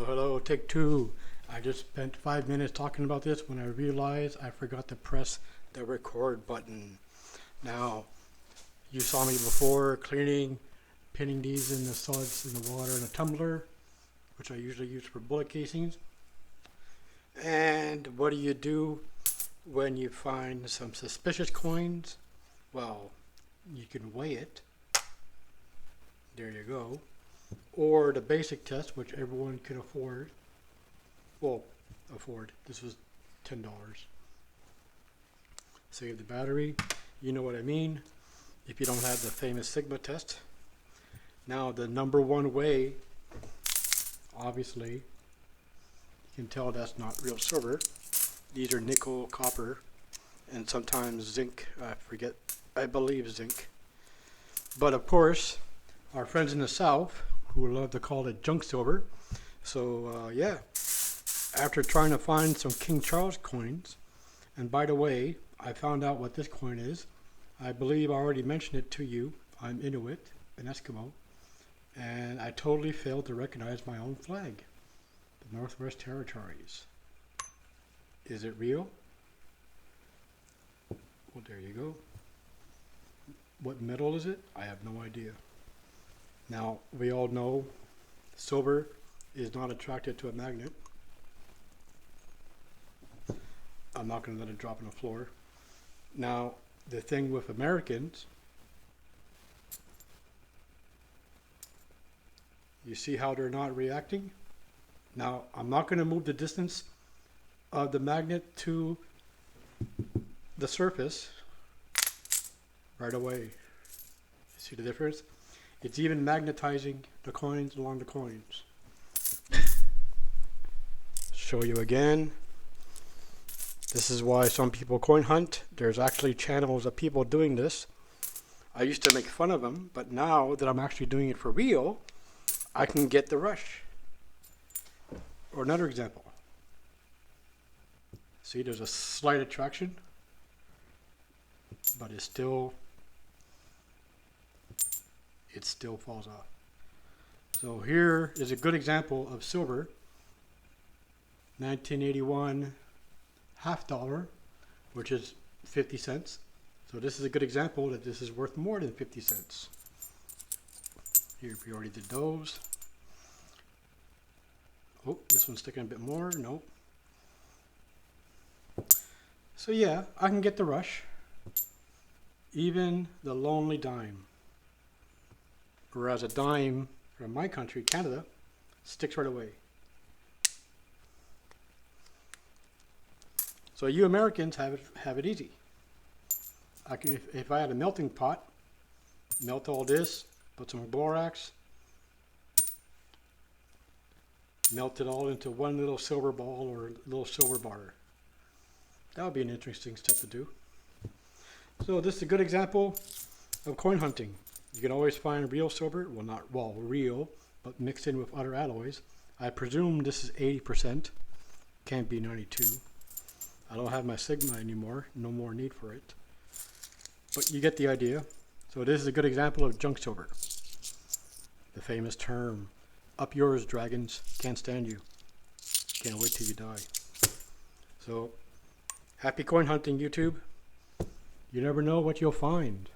Hello, take two. I just spent 5 minutes talking about this when I realized I forgot to press the record button. Now, you saw me before cleaning, pinning these in the suds in the water in a tumbler, which I usually use for bullet casings. And what do you do when you find some suspicious coins? Well, you can weigh it. There you go. Or the basic test, which everyone can afford. Well, afford. This was $10. Save the battery. You know what I mean. If you don't have the famous Sigma test. Now, the number one way, obviously, you can tell that's not real silver. These are nickel, copper, and sometimes zinc. I believe zinc. But of course, our friends in the South, who love to call it junk silver. So, yeah. After trying to find some King Charles coins, and by the way, I found out what this coin is. I believe I already mentioned it to you. I'm Inuit, an Eskimo, and I totally failed to recognize my own flag, the Northwest Territories. Is it real? Well, there you go. What metal is it? I have no idea. Now, we all know silver is not attracted to a magnet. I'm not going to let it drop on the floor. Now, the thing with Americans, you see how they're not reacting? Now, I'm not going to move the distance of the magnet to the surface right away. See the difference? It's even magnetizing the coins along the coins. Show you again. This is why some people coin hunt. There's actually channels of people doing this. I used to make fun of them, but now that I'm actually doing it for real, I can get the rush. Or another example. See, there's a slight attraction, but it still falls off. So here is a good example of silver. 1981 $50, which is 50 cents. So this is a good example that this is worth more than 50 cents. Here, we already did those. Oh, this one's sticking a bit more. Nope. So yeah, I can get the rush. Even the lonely dime. Whereas a dime from my country, Canada, sticks right away. So you Americans have it easy. I can, if I had a melting pot, melt all this, put some borax, melt it all into one little silver ball or little silver bar. That would be an interesting step to do. So this is a good example of coin hunting. You can always find real silver, well not real, but mixed in with other alloys. I presume this is 80%, can't be 92. I don't have my Sigma anymore, no more need for it. But you get the idea. So this is a good example of junk silver. The famous term, up yours dragons, can't stand you. Can't wait till you die. So, happy coin hunting YouTube. You never know what you'll find.